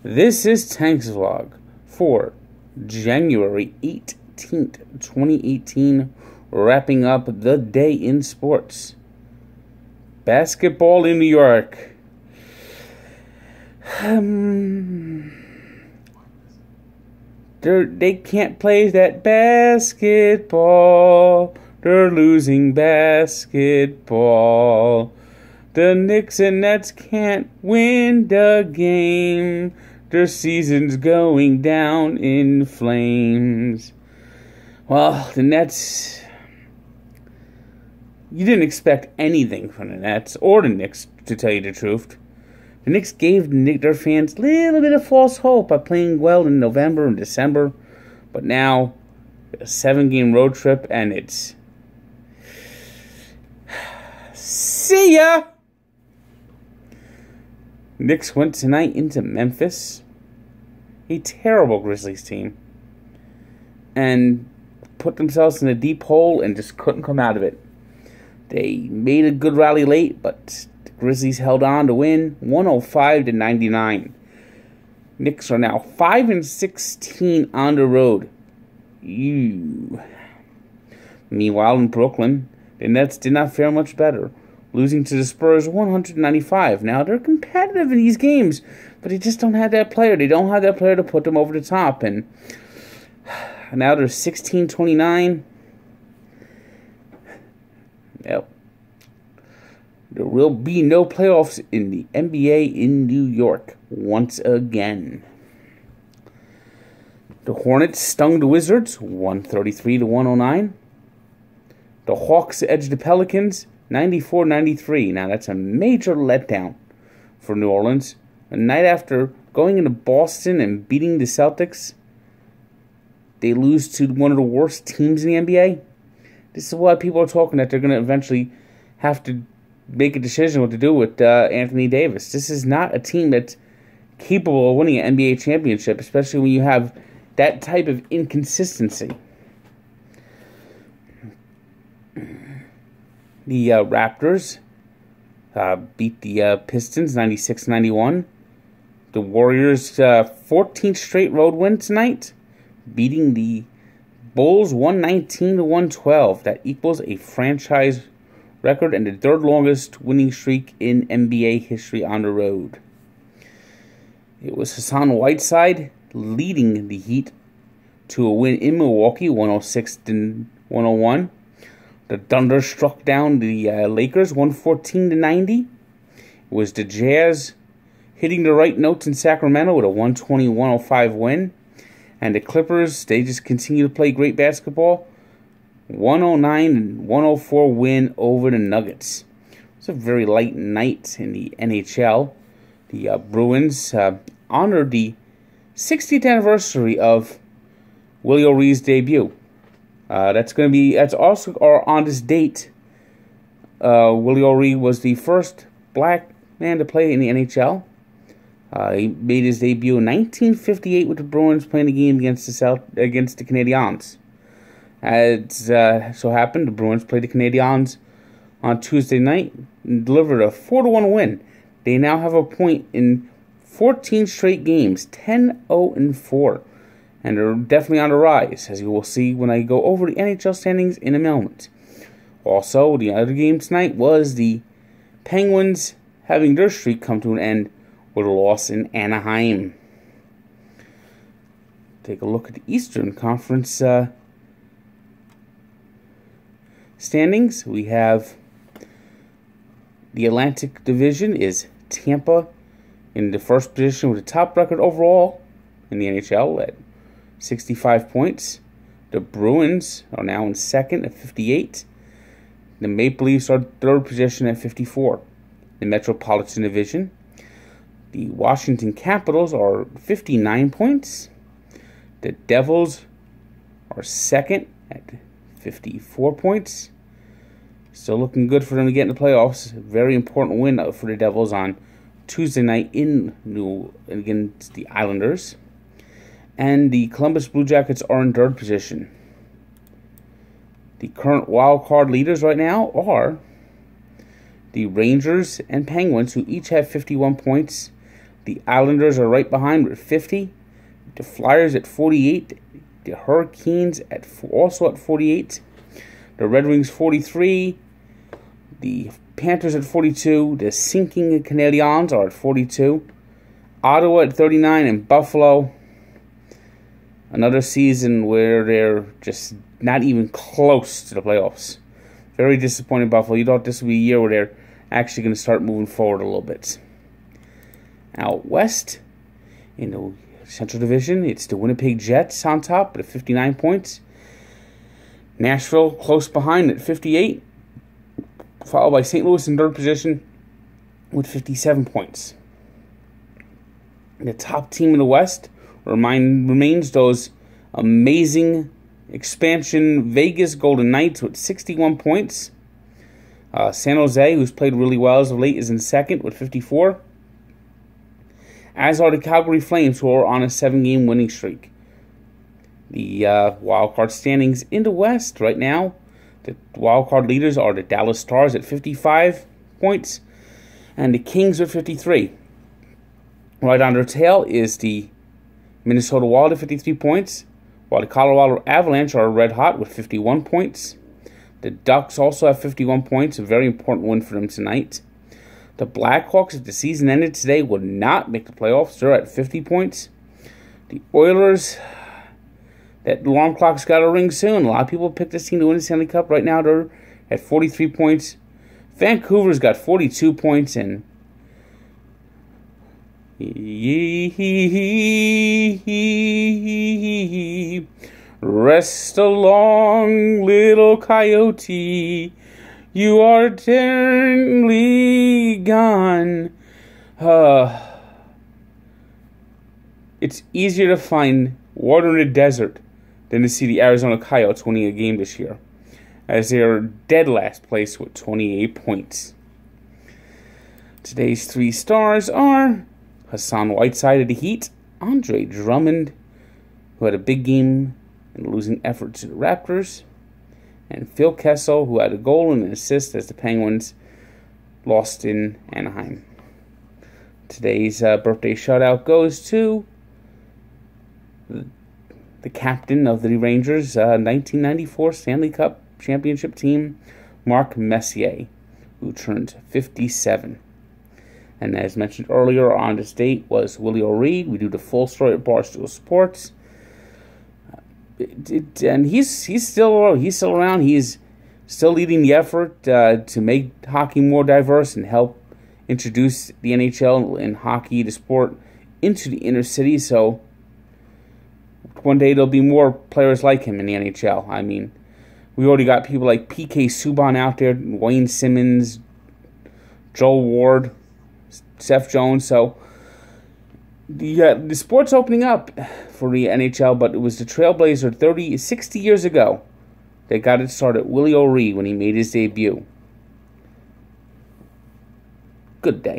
This is Tank's Vlog for January 18th, 2018, wrapping up the day in sports. Basketball in New York. They can't play that basketball. They're losing basketball. The Knicks and Nets can't win the game. Their season's going down in flames. Well, the Nets... You didn't expect anything from the Nets or the Knicks, to tell you the truth. The Knicks gave their fans a little bit of false hope by playing well in November and December. But now, a 7-game road trip, and it's... See ya! Knicks went tonight into Memphis, a terrible Grizzlies team, and put themselves in a deep hole and just couldn't come out of it. They made a good rally late, but the Grizzlies held on to win 105-99. Knicks are now 5-16 on the road. Meanwhile, in Brooklyn, the Nets did not fare much better, losing to the Spurs 195. Now, they're competitive in these games, but they just don't have that player. They don't have that player to put them over the top. And now they're 16-29. Yep. There will be no playoffs in the NBA in New York once again. The Hornets stung the Wizards 133-109. The Hawks edged the Pelicans 94-93. Now, that's a major letdown for New Orleans. A night after going into Boston and beating the Celtics, they lose to one of the worst teams in the NBA. This is why people are talking that they're going to eventually have to make a decision what to do with Anthony Davis. This is not a team that's capable of winning an NBA championship, especially when you have that type of inconsistency. The Raptors beat the Pistons 96-91. The Warriors' 14th straight road win tonight, beating the Bulls 119-112. That equals a franchise record and the third longest winning streak in NBA history on the road. It was Hassan Whiteside leading the Heat to a win in Milwaukee, 106-101. The Thunder struck down the Lakers 114-90. It was the Jazz hitting the right notes in Sacramento with a 120-105 win. And the Clippers, they just continue to play great basketball. 109-104 win over the Nuggets. It was a very light night in the NHL. The Bruins honored the 60th anniversary of Willie O'Ree's debut. That's also on this date. Willie O'Ree was the first black man to play in the NHL. He made his debut in 1958 with the Bruins, playing a game against the Canadiens. As so happened, the Bruins played the Canadiens on Tuesday night and delivered a 4-1 win. They now have a point in 14 straight games, 10-0-4. And they're definitely on the rise, as you will see when I go over the NHL standings in a moment. Also, the other game tonight was the Penguins having their streak come to an end with a loss in Anaheim. Take a look at the Eastern Conference standings. We have the Atlantic Division is Tampa in the first position with the top record overall in the NHL at 65 points. The Bruins are now in second at 58. The Maple Leafs are third position at 54. The Metropolitan Division, the Washington Capitals are 59 points. The Devils are second at 54 points. Still looking good for them to get in the playoffs. A very important win for the Devils on Tuesday night against the Islanders. And the Columbus Blue Jackets are in third position. The current wild card leaders right now are the Rangers and Penguins, who each have 51 points. The Islanders are right behind with 50. The Flyers at 48. The Hurricanes also at 48. The Red Wings 43. The Panthers at 42. The sinking Canadiens are at 42. Ottawa at 39. And Buffalo, another season where they're just not even close to the playoffs. Very disappointing, Buffalo. You thought this would be a year where they're actually going to start moving forward a little bit. Out west, in the Central Division, it's the Winnipeg Jets on top at 59 points. Nashville close behind at 58, followed by St. Louis in third position with 57 points. The top team in the West remains those amazing expansion Vegas Golden Knights with 61 points. San Jose, who's played really well as of late, is in second with 54. As are the Calgary Flames, who are on a 7-game winning streak. The wildcard standings in the West right now, the wildcard leaders are the Dallas Stars at 55 points and the Kings with 53. Right on their tail is the Minnesota Wild at 53 points, while the Colorado Avalanche are red hot with 51 points. The Ducks also have 51 points, a very important win for them tonight. The Blackhawks, if the season ended today, would not make the playoffs. They're at 50 points. The Oilers, that alarm clock's got to ring soon. A lot of people picked this team to win the Stanley Cup. Right now, they're at 43 points. Vancouver's got 42 points, and rest along, little coyote. You are eternally gone. It's easier to find water in the desert than to see the Arizona Coyotes winning a game this year, as they are dead last place with 28 points. Today's 3 stars are Hassan Whiteside of the Heat, Andre Drummond, who had a big game in losing effort to the Raptors, and Phil Kessel, who had a goal and an assist as the Penguins lost in Anaheim. Today's birthday shutout goes to the captain of the Rangers' 1994 Stanley Cup championship team, Mark Messier, who turned 57. And as mentioned earlier, on this date was Willie O'Ree. We do the full story at Barstool Sports. And he's still around. He's still leading the effort to make hockey more diverse and help introduce the NHL and hockey, the sport, into the inner city. So one day there'll be more players like him in the NHL. I mean, we already got people like P.K. Subban out there, Wayne Simmons, Joel Ward, Seth Jones. So the sport's opening up for the NHL, but it was the Trailblazer 60 years ago that got it started. Willie O'Ree when he made his debut. Good day.